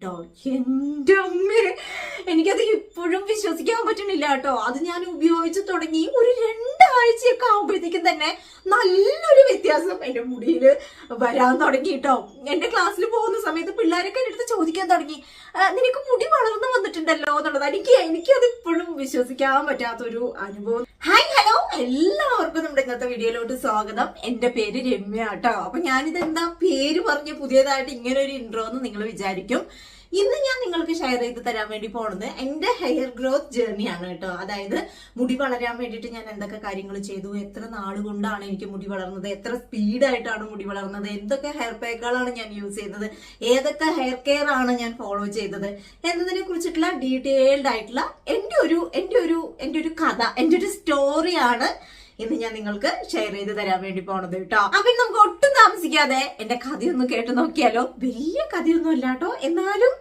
കേട്ടോ. എന്റെ അമ്മേ, എനിക്കത് ഇപ്പോഴും വിശ്വസിക്കാൻ പറ്റുന്നില്ല കേട്ടോ. അത് ഞാൻ ഉപയോഗിച്ച് തുടങ്ങി ഒരു 2 ആഴ്ചയൊക്കെ ആകുമ്പോഴത്തേക്കും തന്നെ നല്ലൊരു വ്യത്യാസം എന്റെ മുടിയിൽ വരാൻ തുടങ്ങി കേട്ടോ. എന്റെ ക്ലാസ്സിൽ പോകുന്ന സമയത്ത് പിള്ളേരൊക്കെ എൻ്റെ അടുത്ത് ചോദിക്കാൻ തുടങ്ങി, നിനക്ക് മുടി വളർന്നു വന്നിട്ടുണ്ടല്ലോ എന്നുള്ളത്. എനിക്കത് ഇപ്പോഴും വിശ്വസിക്കാൻ പറ്റാത്തൊരു അനുഭവം. ഹായ്, ഹലോ, എല്ലാവർക്കും നമ്മുടെ ഇന്നത്തെ വീഡിയോയിലോട്ട് സ്വാഗതം. എന്റെ പേര് രമ്യ കേട്ടോ. അപ്പൊ ഞാനിതെന്താ പേര് പറഞ്ഞ് പുതിയതായിട്ട് ഇങ്ങനെ ഒരു ഇൻട്രോ എന്ന് നിങ്ങൾ വിചാരിക്കും. ഇന്ന് ഞാൻ നിങ്ങൾക്ക് ഷെയർ ചെയ്ത് തരാൻ വേണ്ടി പോണത് എന്റെ ഹെയർ ഗ്രോത്ത് ജേർണിയാണ് കേട്ടോ. അതായത് മുടി വളരാൻ വേണ്ടിയിട്ട് ഞാൻ എന്തൊക്കെ കാര്യങ്ങൾ ചെയ്തു, എത്ര നാളുകൊണ്ടാണ് എനിക്ക് മുടി വളർന്നത്, എത്ര സ്പീഡായിട്ടാണ് മുടി വളർന്നത്, എന്തൊക്കെ ഹെയർ പാക്കുകളാണ് ഞാൻ യൂസ് ചെയ്തത്, ഏതൊക്കെ ഹെയർ കെയർ ആണ് ഞാൻ ഫോളോ ചെയ്തത് എന്നതിനെ കുറിച്ചിട്ടുള്ള ഡീറ്റെയിൽഡ് ആയിട്ടുള്ള എന്റെ ഒരു കഥ, എന്റെ ഒരു സ്റ്റോറിയാണ് ഇന്ന് ഞാൻ നിങ്ങൾക്ക് ഷെയർ ചെയ്ത് തരാൻ വേണ്ടി പോണത് കേട്ടോ. അപ്പൊ നമുക്ക് ഒട്ടും താമസിക്കാതെ എന്റെ കഥയൊന്നും കേട്ട് നോക്കിയാലോ. വലിയ കഥയൊന്നും ഇല്ല കേട്ടോ, എന്നാലും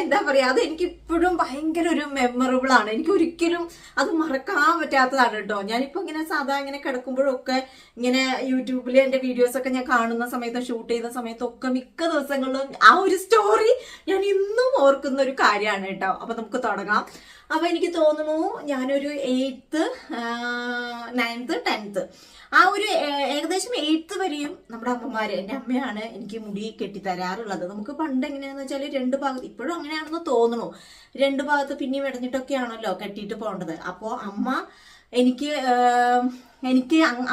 എന്താ പറയാ, അത് എനിക്ക് ഇപ്പോഴും ഭയങ്കര ഒരു മെമ്മറബിൾ ആണ്. എനിക്ക് ഒരിക്കലും അത് മറക്കാൻ പറ്റാത്തതാണ് കേട്ടോ. ഞാനിപ്പോ ഇങ്ങനെ ഇങ്ങനെ കിടക്കുമ്പോഴൊക്കെ ഇങ്ങനെ യൂട്യൂബിൽ എന്റെ വീഡിയോസ് ഒക്കെ ഞാൻ കാണുന്ന സമയത്ത്, ഷൂട്ട് ചെയ്യുന്ന സമയത്തൊക്കെ മിക്ക ദിവസങ്ങളിലും ആ ഒരു സ്റ്റോറി ഞാൻ ഇന്നും ഓർക്കുന്ന ഒരു കാര്യമാണ് കേട്ടോ. അപ്പൊ നമുക്ക് തുടങ്ങാം. അപ്പൊ എനിക്ക് തോന്നുന്നു ഞാനൊരു 8th 9th 10th ആ ഒരു ഏകദേശം 8th വരെയും നമ്മുടെ അമ്മമാര്, എന്റെ അമ്മയാണ് എനിക്ക് മുടി കെട്ടിത്തരാറുള്ളത്. നമുക്ക് പണ്ട് എങ്ങനെയാന്ന് വെച്ചാല് 2 ഭാഗത്ത്, ഇപ്പോഴും അങ്ങനെയാണെന്ന് തോന്നുന്നു, 2 ഭാഗത്ത് പിന്നെയും ഇടഞ്ഞിട്ടൊക്കെയാണല്ലോ കെട്ടിയിട്ട് പോകേണ്ടത്. അപ്പോ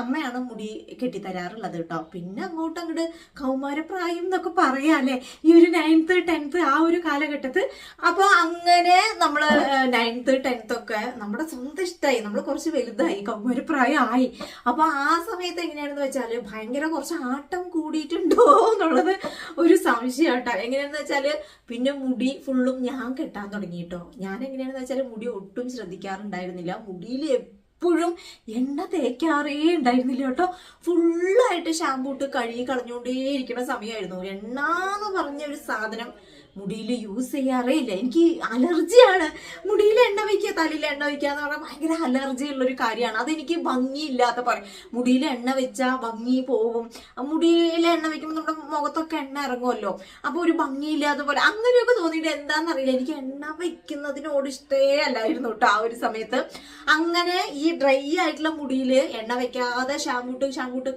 അമ്മയാണ് മുടി കെട്ടിത്തരാറുള്ളത് കേട്ടോ. പിന്നെ അങ്ങോട്ട് കൗമാരപ്രായം എന്നൊക്കെ പറയാല്ലേ, ഈ ഒരു 9th 10th ആ ഒരു കാലഘട്ടത്തിൽ. അപ്പൊ അങ്ങനെ നമ്മള് 9th 10th ഒക്കെ നമ്മുടെ സ്വന്തം ഇഷ്ടമായി, നമ്മൾ കുറച്ച് വലുതായി, കൗമാരപ്രായം ആയി. അപ്പൊ ആ സമയത്ത് എങ്ങനെയാണെന്ന് വെച്ചാല് ഭയങ്കര കുറച്ച് ആട്ടം കൂടിയിട്ടുണ്ടോ എന്നുള്ളത് ഒരു സംശയം കേട്ടോ. എങ്ങനെയാണെന്ന് വെച്ചാല് പിന്നെ മുടി ഫുള്ളും ഞാൻ കെട്ടാൻ തുടങ്ങി കേട്ടോ. ഞാൻ എങ്ങനെയാണെന്ന് വെച്ചാല് മുടി ഒട്ടും ശ്രദ്ധിക്കാറുണ്ടായിരുന്നില്ല. മുടിയിൽ എപ്പോഴും എണ്ണ തേക്കാറേ ഉണ്ടായിരുന്നില്ല കേട്ടോ. ഫുള്ളായിട്ട് ഷാമ്പൂ ഇട്ട് കഴുകി കളഞ്ഞുകൊണ്ടേയിരിക്കുന്ന സമയമായിരുന്നു. എണ്ണ എന്ന് പറഞ്ഞ ഒരു സാധനം മുടിയിൽ യൂസ് ചെയ്യാറേ ഇല്ല. എനിക്ക് അലർജിയാണ്. മുടിയിൽ എണ്ണ വയ്ക്കുക, തലയിൽ എണ്ണ വയ്ക്കുക എന്ന് പറഞ്ഞാൽ ഭയങ്കര അലർജി ഉള്ളൊരു കാര്യമാണ്. അതെനിക്ക് ഭംഗിയില്ലാത്ത പറയും. മുടിയിൽ എണ്ണ വെച്ചാൽ ഭംഗി പോവും. മുടിയിൽ എണ്ണ വെക്കുമ്പോൾ നമ്മുടെ മുഖത്തൊക്കെ എണ്ണ ഇറങ്ങുമല്ലോ, അപ്പൊ ഒരു ഭംഗിയില്ലാത്ത പോലെ അങ്ങനെയൊക്കെ തോന്നിയിട്ട് എന്താണെന്നറിയില്ല, എനിക്ക് എണ്ണ വെക്കുന്നതിനോട് ഇഷ്ടേ അല്ലായിരുന്നു കേട്ടോ ആ ഒരു സമയത്ത്. അങ്ങനെ ഈ ഡ്രൈ ആയിട്ടുള്ള മുടിയിൽ എണ്ണ വെക്കാതെ ഷാമ്പൂട്ട്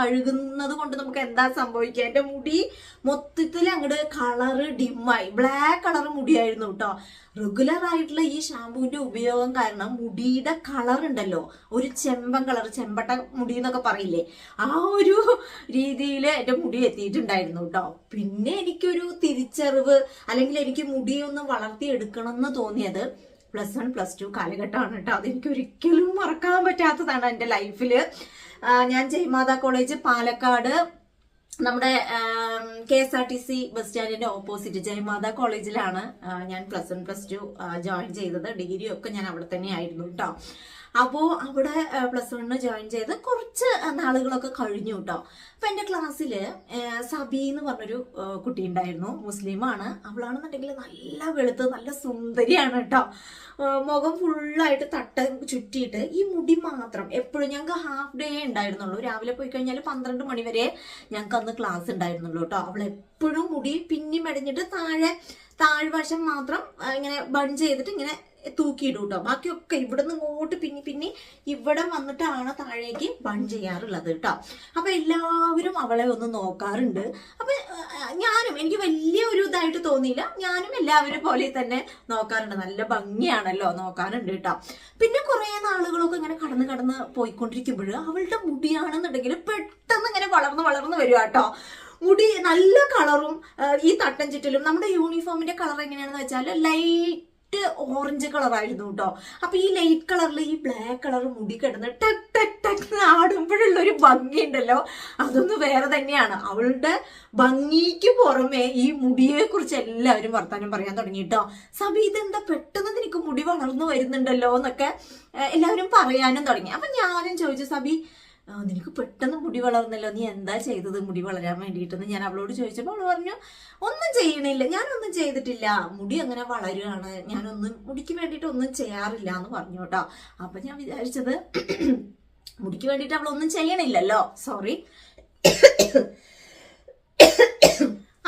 കഴുകുന്നത് കൊണ്ട് നമുക്ക് എന്താ സംഭവിക്കുക, എന്റെ മുടി മൊത്തത്തിൽ അങ്ങോട്ട് കളറ് ഡിമ്മായി ബ്ലാക്ക് കളർ മുടിയായിരുന്നു കേട്ടോ. റെഗുലർ ആയിട്ടുള്ള ഈ ഷാമ്പൂവിന്റെ ഉപയോഗം കാരണം മുടിയുടെ കളർ ഉണ്ടല്ലോ, ഒരു ചെമ്പൻ കളർ, ചെമ്പട്ട മുടി എന്നൊക്കെ പറയില്ലേ, ആ ഒരു രീതിയിൽ എന്റെ മുടി എത്തിയിട്ടുണ്ടായിരുന്നു കേട്ടോ. പിന്നെ എനിക്കൊരു തിരിച്ചറിവ്, അല്ലെങ്കിൽ എനിക്ക് മുടിയൊന്ന് വളർത്തിയെടുക്കണം എന്ന് തോന്നിയത് +1 +2 കാലഘട്ടമാണ് കേട്ടോ. അതെനിക്ക് ഒരിക്കലും മറക്കാൻ പറ്റാത്തതാണ് എൻ്റെ ലൈഫില്. ഞാൻ ജയമാതാ കോളേജ് പാലക്കാട്, നമ്മുടെ KSRTC ബസ് സ്റ്റാൻഡിന്റെ ഓപ്പോസിറ്റ് ജയമാതാ കോളേജിലാണ് ഞാൻ +1 +2 ജോയിൻ ചെയ്തത്. ഡിഗ്രി ഒക്കെ ഞാൻ അവിടെ തന്നെ ആയിരുന്നു കേട്ടോ. അപ്പോൾ അവിടെ +1 ജോയിൻ ചെയ്ത് കുറച്ച് നാളുകളൊക്കെ കഴിഞ്ഞു കേട്ടോ. അപ്പൊ എന്റെ ക്ലാസ്സില് സബി എന്ന് പറഞ്ഞൊരു കുട്ടി ഉണ്ടായിരുന്നു, മുസ്ലിമാണ്. അവളാണെന്നുണ്ടെങ്കിൽ നല്ല വെളുത്ത് നല്ല സുന്ദരിയാണ് കേട്ടോ. മുഖം ഫുള്ളായിട്ട് തട്ട ചുറ്റിയിട്ട് ഈ മുടി മാത്രം എപ്പോഴും, ഞങ്ങൾക്ക് ഹാഫ് ഡേ ഉണ്ടായിരുന്നുള്ളൂ. രാവിലെ പോയി കഴിഞ്ഞാൽ 12 മണി വരെ ഞങ്ങൾക്ക് അന്ന് ക്ലാസ് ഉണ്ടായിരുന്നുള്ളൂ കേട്ടോ. അവൾ എപ്പോഴും മുടി പിന്നി മെടഞ്ഞിട്ട് താഴ്വശം മാത്രം ഇങ്ങനെ ബൺ ചെയ്തിട്ട് ഇങ്ങനെ തൂക്കിയിടും കേട്ടോ. ബാക്കിയൊക്കെ ഇവിടെ നിന്ന് ഇങ്ങോട്ട് പിന്നി ഇവിടെ വന്നിട്ടാണ് താഴേക്ക് ബൺ ചെയ്യാറുള്ളത് കേട്ടോ. അപ്പൊ എല്ലാവരും അവളെ ഒന്ന് നോക്കാറുണ്ട്. അപ്പൊ എനിക്ക് വലിയ ഒരു ഇതായിട്ട് തോന്നിയില്ല, ഞാനും എല്ലാവരും പോലെ തന്നെ നോക്കാറുണ്ട്. നല്ല ഭംഗിയാണല്ലോ, നോക്കാറുണ്ട് കേട്ടോ. പിന്നെ കുറെ നാളുകളൊക്കെ ഇങ്ങനെ കടന്ന് പോയിക്കൊണ്ടിരിക്കുമ്പോൾ അവളുടെ മുടിയാണെന്നുണ്ടെങ്കിൽ പെട്ടെന്ന് ഇങ്ങനെ വളർന്ന് വരിക കേട്ടോ. മുടി നല്ല കളറും ഈ തട്ടൻ ചുറ്റിലും. നമ്മുടെ യൂണിഫോമിന്റെ കളർ എങ്ങനെയാണെന്ന് വെച്ചാൽ ലൈറ്റ് ഓറഞ്ച് കളറായിരുന്നു കേട്ടോ. അപ്പൊ ഈ ലൈറ്റ് കളറിൽ ഈ ബ്ലാക്ക് കളർ മുടി കിടന്ന് ടക് ടക് ടക് ആടുമ്പോഴുള്ള ഒരു ഭംഗി ഉണ്ടല്ലോ, അതൊന്ന് വേറെ തന്നെയാണ്. അവളുടെ ഭംഗിക്ക് പുറമെ ഈ മുടിയെ കുറിച്ച് എല്ലാവരും വർത്താനം പറയാൻ തുടങ്ങി കേട്ടോ. സബി, ഇതെന്താ പെട്ടെന്ന് നിനക്ക് മുടി വളർന്നു വരുന്നുണ്ടല്ലോ എന്നൊക്കെ എല്ലാവരും പറയാനും തുടങ്ങി. അപ്പൊ ഞാനും ചോദിച്ചു, സബി നിനക്ക് പെട്ടെന്ന് മുടി വളർന്നല്ലോ, നീ എന്താ ചെയ്തത് മുടി വളരാൻ വേണ്ടിയിട്ടെന്ന് ഞാൻ അവളോട് ചോദിച്ചപ്പോൾ അവൾ പറഞ്ഞു, ഒന്നും ചെയ്യണില്ല, ഞാനൊന്നും ചെയ്തിട്ടില്ല, മുടി അങ്ങനെ വളരുകയാണ്, ഞാനൊന്നും മുടിക്ക് വേണ്ടിയിട്ട് ഒന്നും ചെയ്യാറില്ല എന്ന് പറഞ്ഞു കേട്ടോ. അപ്പൊ ഞാൻ വിചാരിച്ചത് മുടിക്ക് വേണ്ടിയിട്ട് അവളൊന്നും ചെയ്യണില്ലല്ലോ, സോറി.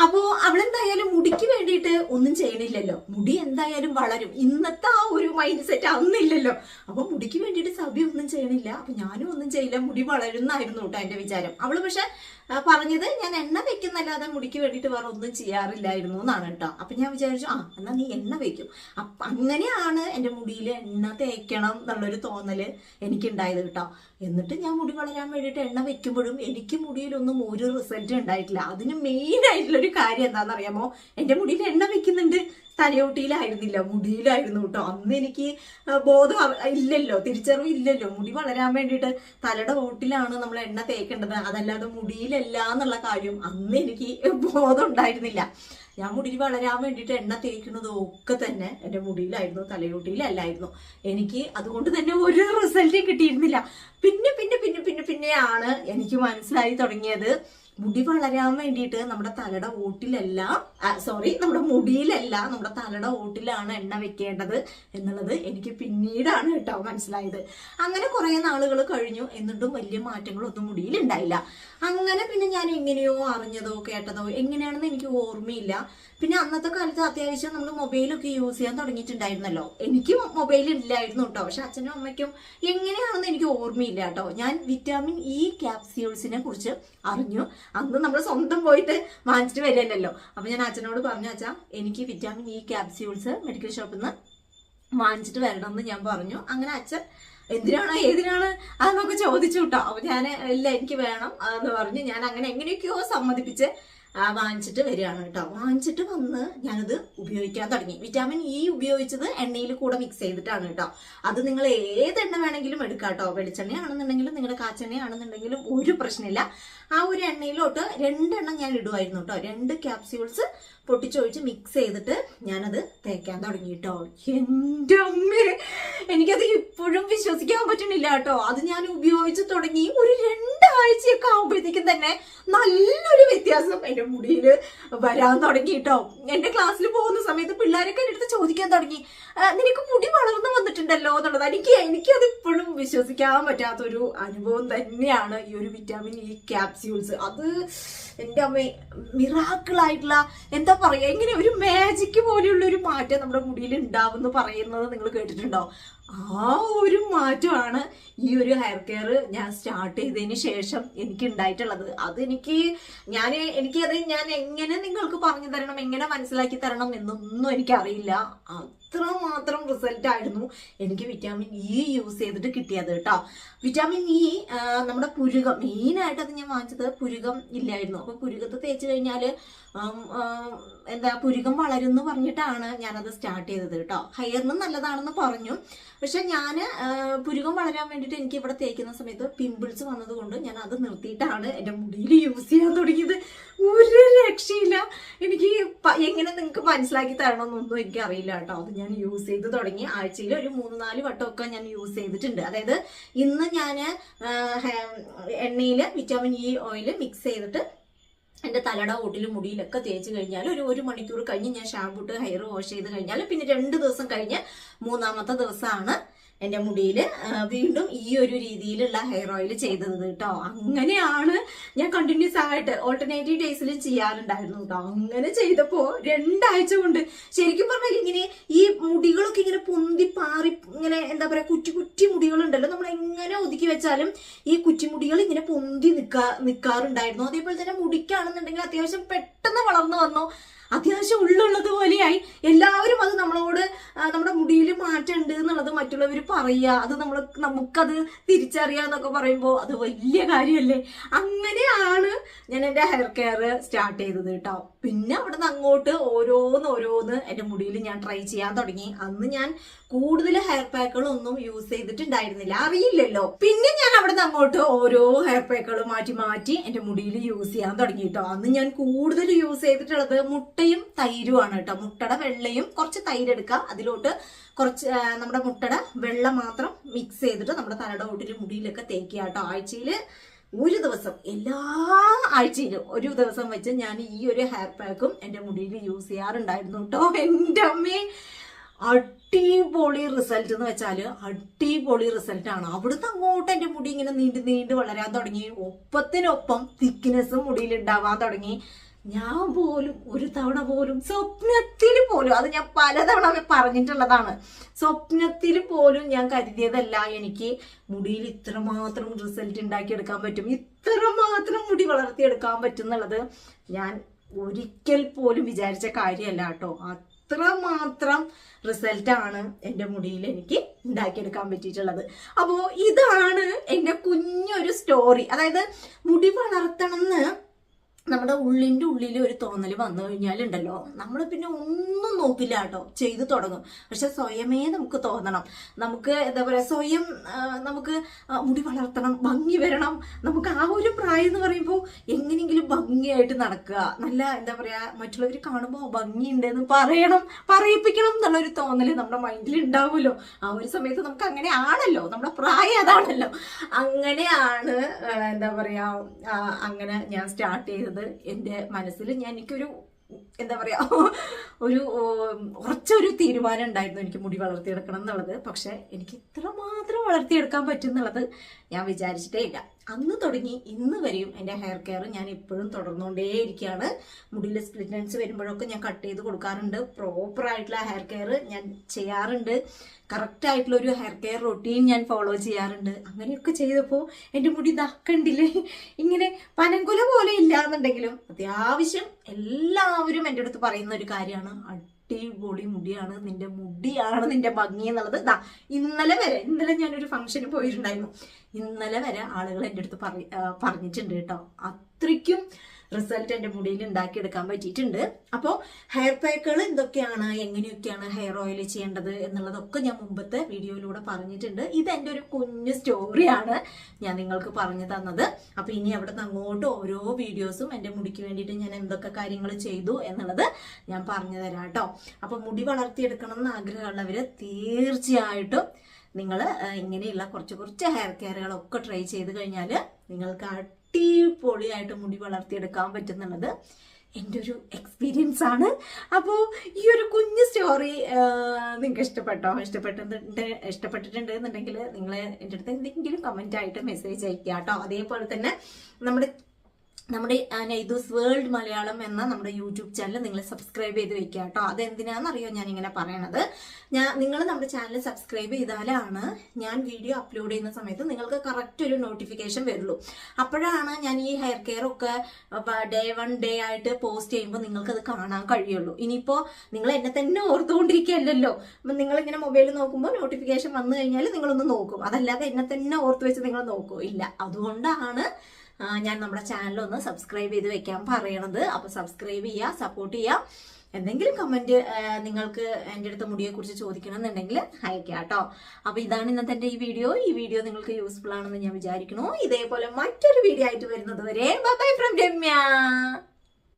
അപ്പോ അവളെന്തായാലും മുടിക്ക് വേണ്ടിയിട്ട് ഒന്നും ചെയ്യണില്ലല്ലോ, മുടി എന്തായാലും വളരും. ഇന്നത്തെ ആ ഒരു മൈൻഡ് സെറ്റ് അന്നില്ലല്ലോ. അപ്പൊ മുടിക്ക് വേണ്ടിയിട്ട് സബി ഒന്നും ചെയ്യണില്ല, അപ്പൊ ഞാനും ഒന്നും ചെയ്യില്ല, മുടി വളരുന്നായിരുന്നു കേട്ടോ എന്റെ വിചാരം. അവള് പക്ഷെ പറഞ്ഞത് ഞാൻ എണ്ണ വെക്കുന്നല്ലാതെ മുടിക്ക് വേണ്ടിയിട്ട് വേറെ ഒന്നും ചെയ്യാറില്ലായിരുന്നു എന്നാണ് കേട്ടോ. അപ്പൊ ഞാൻ വിചാരിച്ചു എന്നാ നീ എണ്ണ വെക്കും. അപ്പൊ അങ്ങനെയാണ് എന്റെ മുടിയിൽ എണ്ണ തേക്കണം എന്നുള്ളൊരു തോന്നല് എനിക്കുണ്ടായത് കേട്ടോ. എന്നിട്ട് ഞാൻ മുടി വളരാൻ വേണ്ടിയിട്ട് എണ്ണ വെക്കുമ്പോഴും എനിക്ക് മുടിയിലൊന്നും ഒരു റിസൾട്ട് ഉണ്ടായിട്ടില്ല. അതിന് മെയിൻ ആയിട്ടുള്ള ഒരു കാര്യം എന്താണെന്നറിയാമോ, എന്റെ മുടിയിൽ എണ്ണ വെക്കുന്നുണ്ട്, തലയോട്ടിയിലായിരുന്നില്ല, മുടിയിലായിരുന്നു കേട്ടോ. അന്ന് എനിക്ക് ബോധം ഇല്ലല്ലോ, തിരിച്ചറിവ് ഇല്ലല്ലോ. മുടി വളരാൻ വേണ്ടിയിട്ട് തലയുടെ ഓട്ടിലാണ് നമ്മൾ എണ്ണ തേക്കേണ്ടത്, അതല്ലാതെ മുടിയിലല്ല എന്നുള്ള കാര്യം അന്ന് എനിക്ക് ബോധം ഉണ്ടായിരുന്നില്ല. ഞാൻ മുടി വളരാൻ വേണ്ടിയിട്ട് എണ്ണ തേക്കുന്നത് ഒക്കെ തന്നെ എൻ്റെ മുടിയിലായിരുന്നു, തലയോട്ടിയിലല്ലായിരുന്നു. എനിക്ക് അതുകൊണ്ട് തന്നെ ഒരു റിസൾട്ടും കിട്ടിയിരുന്നില്ല. പിന്നെയാണ് എനിക്ക് മനസ്സിലായി തുടങ്ങിയത്, മുടി വളരാൻ വേണ്ടിയിട്ട് നമ്മുടെ തലയുടെ ഓട്ടിലല്ല, നമ്മുടെ മുടിയിലല്ല, നമ്മുടെ തലയുടെ ഓട്ടിലാണ് എണ്ണ വെക്കേണ്ടത് എന്നുള്ളത് എനിക്ക് പിന്നീടാണ് കേട്ടോ മനസ്സിലായത്. അങ്ങനെ കുറെ നാളുകൾ കഴിഞ്ഞു, എന്നിട്ടും വലിയ മാറ്റങ്ങളൊന്നും മുടിയിൽ ഉണ്ടായില്ല. അങ്ങനെ പിന്നെ ഞാൻ എങ്ങനെയോ അറിഞ്ഞതോ കേട്ടതോ എങ്ങനെയാണെന്ന് എനിക്ക് ഓർമ്മയില്ല. പിന്നെ അന്നത്തെ കാലത്ത് അത്യാവശ്യം നമ്മൾ മൊബൈലൊക്കെ യൂസ് ചെയ്യാൻ തുടങ്ങിയിട്ടുണ്ടായിരുന്നല്ലോ. എനിക്കും മൊബൈൽ ഇല്ലായിരുന്നു കേട്ടോ, പക്ഷെ അച്ഛനും അമ്മയ്ക്കും എങ്ങനെയാണെന്ന് എനിക്ക് ഓർമ്മയില്ല കേട്ടോ. ഞാൻ വിറ്റാമിൻ ഇ ക്യാപ്സ്യൂൾസിനെ കുറിച്ച് അറിഞ്ഞു. അന്ന് നമ്മൾ സ്വന്തം പോയിട്ട് വാങ്ങിച്ചിട്ട് വരില്ലല്ലോ. അപ്പൊ ഞാൻ അച്ഛനോട് പറഞ്ഞു, അച്ഛാ എനിക്ക് വിറ്റാമിൻ ഇ ക്യാപ്സ്യൂൾസ് മെഡിക്കൽ ഷോപ്പിൽ നിന്ന് വാങ്ങിച്ചിട്ട് വരണം എന്ന് ഞാൻ പറഞ്ഞു. അങ്ങനെ അച്ഛൻ എന്തിനാണ് ഏതിനാണ് അതെന്നൊക്കെ ചോദിച്ചു കേട്ടോ. അപ്പൊ ഞാൻ ഇല്ല എനിക്ക് വേണം എന്ന് പറഞ്ഞു. ഞാൻ അങ്ങനെ എങ്ങനെയൊക്കെയോ സമ്മതിപ്പിച്ച് വാങ്ങിച്ചിട്ട് വരികയാണ് കേട്ടോ. വാങ്ങിച്ചിട്ട് വന്ന് ഞാനത് ഉപയോഗിക്കാൻ തുടങ്ങി. വിറ്റാമിൻ ഇ ഉപയോഗിച്ചത് എണ്ണയിൽ കൂടെ മിക്സ് ചെയ്തിട്ടാണ് കേട്ടോ. അത് നിങ്ങൾ ഏതെണ്ണ വേണമെങ്കിലും എടുക്കാം കേട്ടോ. വെളിച്ചെണ്ണയാണെന്നുണ്ടെങ്കിലും നിങ്ങളുടെ കാച്ചെണ്ണയാണെന്നുണ്ടെങ്കിലും ഒരു പ്രശ്നമില്ല. ആ ഒരു എണ്ണയിലോട്ട് 2 എണ്ണം ഞാൻ ഇടുമായിരുന്നു കേട്ടോ. 2 ക്യാപ്സ്യൂൾസ് പൊട്ടിച്ചൊഴിച്ച് മിക്സ് ചെയ്തിട്ട് ഞാനത് തേക്കാൻ തുടങ്ങി കേട്ടോ. എൻ്റെ അമ്മേ, എനിക്കത് ഇപ്പോഴും വിശ്വസിക്കാൻ പറ്റണില്ല കേട്ടോ. അത് ഞാൻ ഉപയോഗിച്ച് തുടങ്ങി ഒരു 2 ആഴ്ചയൊക്കെ ആകുമ്പോഴത്തേക്കും തന്നെ നല്ലൊരു വ്യത്യാസം എന്റെ മുടിയിൽ വരാൻ തുടങ്ങി കേട്ടോ. എന്റെ ക്ലാസ്സിൽ പോകുന്ന സമയത്ത് പിള്ളേരൊക്കെ എൻ്റെ അടുത്ത് ചോദിക്കാൻ തുടങ്ങി, നിനക്ക് മുടി വളർന്നു വന്നിട്ടുണ്ടല്ലോ എന്നുള്ളത്. എനിക്കത് ഇപ്പോഴും വിശ്വസിക്കാൻ പറ്റാത്തൊരു അനുഭവം തന്നെയാണ് ഈ ഒരു വിറ്റാമിൻ ഇ ക്യാപ്സ്യൂൾസ്. അത് എൻ്റെ അമ്മ മിറാക്കിളായിട്ടുള്ള എന്താ പറയാ, ഇങ്ങനെ ഒരു മാജിക് പോലെയുള്ള ഒരു മാറ്റം നമ്മുടെ മുടിയിൽ ഉണ്ടാവുമെന്ന് പറയുന്നത് നിങ്ങൾ കേട്ടിട്ടുണ്ടോ? ആ ഒരു മാറ്റമാണ് ഈ ഒരു ഹെയർ കെയർ ഞാൻ സ്റ്റാർട്ട് ചെയ്തതിന് ശേഷം എനിക്ക് ഉണ്ടായിട്ടുള്ളത്. എനിക്കത് ഞാൻ എങ്ങനെ നിങ്ങൾക്ക് പറഞ്ഞു തരണം, എങ്ങനെ മനസ്സിലാക്കി തരണം എന്നൊന്നും എനിക്കറിയില്ല. അത്രമാത്രം റിസൾട്ട് ആയിരുന്നു എനിക്ക് വിറ്റാമിൻ ഇ യൂസ് ചെയ്തിട്ട് കിട്ടിയത് കേട്ടോ. വിറ്റാമിൻ ഇ നമ്മുടെ പുരുകം, മെയിനായിട്ട് അത് ഞാൻ വാങ്ങിച്ചത് പുരുകം ഇല്ലായിരുന്നു. അപ്പൊ പുരുകത്ത് തേച്ച് കഴിഞ്ഞാൽ പുരുകം വളരുമെന്ന് പറഞ്ഞിട്ടാണ് ഞാനത് സ്റ്റാർട്ട് ചെയ്തത് കേട്ടോ. ഹെയറിന് നല്ലതാണെന്ന് പറഞ്ഞു. പക്ഷെ ഞാൻ പുരുകം വളരാൻ വേണ്ടിയിട്ട് എനിക്ക് ഇവിടെ തേക്കുന്ന സമയത്ത് പിമ്പിൾസ് വന്നതുകൊണ്ട് ഞാൻ അത് നിർത്തിയിട്ടാണ് എൻ്റെ മുടിയിൽ യൂസ് ചെയ്യാൻ തുടങ്ങിയത്. ഒരു രക്ഷയില്ല. എനിക്ക് എങ്ങനെ നിങ്ങൾക്ക് മനസ്സിലാക്കി തരണമെന്നൊന്നും എനിക്ക് അറിയില്ല കേട്ടോ. അത് ഞാൻ യൂസ് ചെയ്ത് തുടങ്ങി. ആഴ്ചയിൽ ഒരു 3-4 വട്ടമൊക്കെ ഞാൻ യൂസ് ചെയ്തിട്ടുണ്ട്. അതായത് ഇന്ന് ഞാൻ എണ്ണയിൽ വിറ്റാമിൻ ഇ ഓയിൽ മിക്സ് ചെയ്തിട്ട് എൻ്റെ തലയുടെ ഓട്ടിലും മുടിയിലൊക്കെ തേച്ച് കഴിഞ്ഞാൽ ഒരു മണിക്കൂർ കഴിഞ്ഞ് ഞാൻ ഷാമ്പൂ ഇട്ട് ഹെയർ വാഷ് ചെയ്ത് കഴിഞ്ഞാൽ പിന്നെ 2 ദിവസം കഴിഞ്ഞ് 3-ാമത്തെ ദിവസമാണ് എൻ്റെ മുടിയിൽ വീണ്ടും ഈ ഒരു രീതിയിലുള്ള ഹെയർ ഓയിൽ ചെയ്തത് കേട്ടോ. അങ്ങനെയാണ് ഞാൻ കണ്ടിന്യൂസ് ആയിട്ട് ഓൾട്ടർനേറ്റീവ് ഡേയ്സിലും ചെയ്യാറുണ്ടായിരുന്നു കേട്ടോ. അങ്ങനെ ചെയ്തപ്പോൾ 2 ആഴ്ച കൊണ്ട് ശരിക്കും പറഞ്ഞാൽ ഇങ്ങനെ ഈ മുടികളൊക്കെ ഇങ്ങനെ പൊന്തി പാറി ഇങ്ങനെ എന്താ പറയാ കുറ്റി മുടികളുണ്ടല്ലോ, നമ്മൾ എങ്ങനെ ഒതുക്കി വെച്ചാലും ഈ കുറ്റിമുടികൾ ഇങ്ങനെ പൊന്തി നിൽക്കാറുണ്ടായിരുന്നു. അതേപോലെ തന്നെ മുടിക്കാണെന്നുണ്ടെങ്കിൽ അത്യാവശ്യം പെട്ടെന്ന് വളർന്നു വന്നു, അത്യാവശ്യം ഉള്ളുള്ളത് പോലെയായി. എല്ലാവരും അത് നമ്മളോട് നമ്മുടെ മുടിയിൽ മാറ്റം ഉണ്ട് എന്നുള്ളത് മറ്റുള്ളവർ പറയുക, അത് നമുക്കത് തിരിച്ചറിയാന്നൊക്കെ പറയുമ്പോൾ അത് വലിയ കാര്യമല്ലേ. അങ്ങനെയാണ് ഞാൻ എൻ്റെ ഹെയർ കെയർ സ്റ്റാർട്ട് ചെയ്തത് കേട്ടോ. പിന്നെ അവിടെ നിന്ന് അങ്ങോട്ട് ഓരോന്ന് എൻ്റെ മുടിയിൽ ഞാൻ ട്രൈ ചെയ്യാൻ തുടങ്ങി. അന്ന് ഞാൻ കൂടുതൽ ഹെയർ പാക്കുകളൊന്നും യൂസ് ചെയ്തിട്ടുണ്ടായിരുന്നില്ല, അറിയില്ലല്ലോ. പിന്നെ ഞാൻ അവിടെ നിന്ന് അങ്ങോട്ട് ഓരോ ഹെയർ പാക്കുകൾ മാറ്റി എൻ്റെ മുടിയിൽ യൂസ് ചെയ്യാൻ തുടങ്ങി കേട്ടോ. അന്ന് ഞാൻ കൂടുതൽ യൂസ് ചെയ്തിട്ടുള്ളത് മുട്ടയും തൈരുമാണ് കേട്ടോ. മുട്ടയുടെ വെള്ളയും കുറച്ച് തൈര് എടുക്കുക, അതിലോട്ട് കുറച്ച് നമ്മുടെ മുട്ടയുടെ വെള്ളം മാത്രം മിക്സ് ചെയ്തിട്ട് നമ്മുടെ തലയുടെ ഓട്ടിലും മുടിയിലൊക്കെ തേക്കുക കേട്ടോ. ആഴ്ചയിൽ ഒരു ദിവസം, എല്ലാ ആഴ്ചയിലും ഒരു ദിവസം വെച്ച് ഞാൻ ഈ ഒരു ഹെയർ പാക്കും എൻ്റെ മുടിയിൽ യൂസ് ചെയ്യാറുണ്ടായിരുന്നു കേട്ടോ. എൻ്റെ അമ്മേ, അടിപൊളി റിസൾട്ട് എന്ന് വെച്ചാൽ അടിപൊളി റിസൾട്ടാണ്. അവിടുന്ന് അങ്ങോട്ട് എൻ്റെ മുടി ഇങ്ങനെ നീണ്ട് വളരാൻ തുടങ്ങി. ഒപ്പത്തിനൊപ്പം തിക്നെസ്സും മുടിയിൽ ഉണ്ടാവാൻ തുടങ്ങി. ഞാൻ പോലും ഒരു തവണ പോലും സ്വപ്നത്തിൽ പോലും, അത് ഞാൻ പലതവണ പറഞ്ഞിട്ടുള്ളതാണ്, സ്വപ്നത്തിൽ പോലും ഞാൻ കരുതിയതല്ല എനിക്ക് മുടിയിൽ ഇത്രമാത്രം റിസൾട്ട് ഉണ്ടാക്കിയെടുക്കാൻ പറ്റും, ഇത്രമാത്രം മുടി വളർത്തിയെടുക്കാൻ പറ്റും എന്നുള്ളത് ഞാൻ ഒരിക്കൽ പോലും വിചാരിച്ച കാര്യമല്ല കേട്ടോ. അത്രമാത്രം റിസൾട്ടാണ് എൻ്റെ മുടിയിൽ എനിക്ക് ഉണ്ടാക്കിയെടുക്കാൻ പറ്റിയിട്ടുള്ളത്. അപ്പോൾ ഇതാണ് എൻ്റെ കുഞ്ഞൊരു സ്റ്റോറി. അതായത് മുടി വളർത്തണം എന്ന് നമ്മുടെ ഉള്ളിൻ്റെ ഉള്ളിൽ ഒരു തോന്നൽ വന്നു കഴിഞ്ഞാലുണ്ടല്ലോ, നമ്മൾ പിന്നെ ഒന്നും നോക്കില്ല കേട്ടോ, ചെയ്തു തുടങ്ങും. പക്ഷെ സ്വയമേ നമുക്ക് തോന്നണം, നമുക്ക് എന്താ പറയുക, സ്വയം നമുക്ക് മുടി വളർത്തണം, ഭംഗി വരണം. നമുക്ക് ആ ഒരു പ്രായം എന്ന് പറയുമ്പോൾ എങ്ങനെയെങ്കിലും ഭംഗിയായിട്ട് നടക്കുക, നല്ല എന്താ പറയുക, മറ്റുള്ളവർ കാണുമ്പോൾ ഭംഗിയുണ്ടെന്ന് പറയിപ്പിക്കണം എന്നുള്ളൊരു തോന്നൽ നമ്മുടെ മൈൻഡിൽ ഉണ്ടാവുമല്ലോ. ആ ഒരു സമയത്ത് നമുക്ക് അങ്ങനെ ആണല്ലോ, നമ്മുടെ പ്രായം അതാണല്ലോ. അങ്ങനെയാണ് എന്താ പറയുക, അങ്ങനെ ഞാൻ സ്റ്റാർട്ട് ചെയ്തത്. എൻ്റെ മനസ്സിൽ എനിക്കൊരു എന്താ പറയാ, ഒരു കുറച്ചൊരു തീരുമാനം ഉണ്ടായിരുന്നു എനിക്ക് മുടി വളർത്തിയെടുക്കണം എന്നുള്ളത്. പക്ഷെ എനിക്ക് ഇത്രമാത്രം വളർത്തിയെടുക്കാൻ പറ്റും എന്നുള്ളത് ഞാൻ വിചാരിച്ചിട്ടേ ഇല്ല. അന്ന് തുടങ്ങി ഇന്ന് വരെയും എൻ്റെ ഹെയർ കെയർ ഞാൻ ഇപ്പോഴും തുടർന്നുകൊണ്ടേയിരിക്കുകയാണ്. മുടിയിൽ സ്പ്ലിറ്റ് എൻഡ്സ് വരുമ്പോഴൊക്കെ ഞാൻ കട്ട് ചെയ്ത് കൊടുക്കാറുണ്ട്, പ്രോപ്പറായിട്ടുള്ള ഹെയർ കെയർ ഞാൻ ചെയ്യാറുണ്ട്, കറക്റ്റായിട്ടുള്ള ഒരു ഹെയർ കെയർ റൊട്ടീൻ ഞാൻ ഫോളോ ചെയ്യാറുണ്ട്. അങ്ങനെയൊക്കെ ചെയ്തപ്പോൾ എൻ്റെ മുടി കണ്ടില്ലേ, ഇങ്ങനെ പനങ്കുല പോലെ ഇല്ല എന്നുണ്ടെങ്കിലും അത്യാവശ്യം എല്ലാവരും എൻ്റെ അടുത്ത് പറയുന്ന ഒരു കാര്യമാണ്, അടിപൊളി മുടിയാണ്, നിന്റെ മുടിയാണ് നിന്റെ ഭംഗി എന്നുള്ളത്. ഇന്നലെ ഞാനൊരു ഫംഗ്ഷന് പോയിട്ടുണ്ടായിരുന്നു, ഇന്നലെ വരെ ആളുകൾ എൻ്റെ അടുത്ത് പറഞ്ഞിട്ടുണ്ട് കേട്ടോ. അത്രയ്ക്കും റിസൾട്ട് എൻ്റെ മുടിയിൽ ഉണ്ടാക്കിയെടുക്കാൻ പറ്റിയിട്ടുണ്ട്. അപ്പോൾ ഹെയർ പാക്കുകൾ എന്തൊക്കെയാണ്, എങ്ങനെയൊക്കെയാണ് ഹെയർ ഓയിൽ ചെയ്യേണ്ടത് എന്നുള്ളതൊക്കെ ഞാൻ മുമ്പത്തെ വീഡിയോയിലൂടെ പറഞ്ഞിട്ടുണ്ട്. ഇത് എൻ്റെ ഒരു കുഞ്ഞു സ്റ്റോറിയാണ് ഞാൻ നിങ്ങൾക്ക് പറഞ്ഞു തന്നത്. അപ്പോൾ ഇനി അവിടെ നിന്ന് അങ്ങോട്ട് ഓരോ വീഡിയോസും എൻ്റെ മുടിക്ക് വേണ്ടിയിട്ട് ഞാൻ എന്തൊക്കെ കാര്യങ്ങൾ ചെയ്തു എന്നുള്ളത് ഞാൻ പറഞ്ഞു തരാം കേട്ടോ. അപ്പോൾ മുടി വളർത്തിയെടുക്കണം എന്ന് ആഗ്രഹമുള്ളവർ തീർച്ചയായിട്ടും നിങ്ങൾ ഇങ്ങനെയുള്ള കുറച്ച് ഹെയർ കെയറുകളൊക്കെ ട്രൈ ചെയ്ത് കഴിഞ്ഞാൽ നിങ്ങൾക്ക് അടിപൊളിയായിട്ട് മുടി വളർത്തിയെടുക്കാൻ പറ്റുന്നുള്ളത് എൻ്റെ ഒരു എക്സ്പീരിയൻസ് ആണ്. അപ്പോൾ ഈ ഒരു കുഞ്ഞു സ്റ്റോറി നിങ്ങൾക്ക് ഇഷ്ടപ്പെട്ടിട്ടുണ്ട് എന്നുണ്ടെങ്കിൽ നിങ്ങൾ എൻ്റെ അടുത്ത് എന്തെങ്കിലും കമൻ്റ് ആയിട്ട് മെസ്സേജ് അയക്കുക കേട്ടോ. അതേപോലെ തന്നെ നമ്മുടെ നൈദൂസ് വേൾഡ് മലയാളം എന്ന നമ്മുടെ യൂട്യൂബ് ചാനൽ നിങ്ങൾ സബ്സ്ക്രൈബ് ചെയ്ത് വെക്കുക കേട്ടോ. അതെന്തിനാണെന്നറിയോ ഞാനിങ്ങനെ പറയണത്, നിങ്ങൾ നമ്മുടെ ചാനൽ സബ്സ്ക്രൈബ് ചെയ്താലാണ് ഞാൻ വീഡിയോ അപ്ലോഡ് ചെയ്യുന്ന സമയത്ത് നിങ്ങൾക്ക് കറക്റ്റ് ഒരു നോട്ടിഫിക്കേഷൻ വരുള്ളൂ. അപ്പോഴാണ് ഞാൻ ഈ ഹെയർ കെയർ ഒക്കെ ഡേ 1 ഡേ ആയിട്ട് പോസ്റ്റ് ചെയ്യുമ്പോൾ നിങ്ങൾക്കത് കാണാൻ കഴിയുള്ളൂ. ഇനിയിപ്പോൾ നിങ്ങൾ എന്നെ തന്നെ ഓർത്തുകൊണ്ടിരിക്കുകയല്ലോ, നിങ്ങളിങ്ങനെ മൊബൈൽ നോക്കുമ്പോൾ നോട്ടിഫിക്കേഷൻ വന്നു കഴിഞ്ഞാൽ നിങ്ങളൊന്ന് നോക്കും, അതല്ലാതെ എന്നെ തന്നെ ഓർത്ത് വെച്ച് നിങ്ങൾ നോക്കൂ ഇല്ല. അതുകൊണ്ടാണ് ഞാൻ നമ്മുടെ ചാനലൊന്ന് സബ്സ്ക്രൈബ് ചെയ്ത് വെക്കാൻ പറയണത്. അപ്പോൾ സബ്സ്ക്രൈബ് ചെയ്യുക, സപ്പോർട്ട് ചെയ്യുക. എന്തെങ്കിലും കമൻറ്റ് നിങ്ങൾക്ക് എൻ്റെ അടുത്ത് മുടിയെക്കുറിച്ച് ചോദിക്കണം എന്നുണ്ടെങ്കിൽ അയക്കാം കേട്ടോ. അപ്പോൾ ഇതാണ് ഇന്നത്തെ എൻ്റെ ഈ വീഡിയോ നിങ്ങൾക്ക് യൂസ്ഫുൾ ആണെന്ന് ഞാൻ വിചാരിക്കുന്നു. ഇതേപോലെ മറ്റൊരു വീഡിയോ ആയിട്ട് വരുന്നത് വരെ ബൈ ഫ്രം രമ്യ.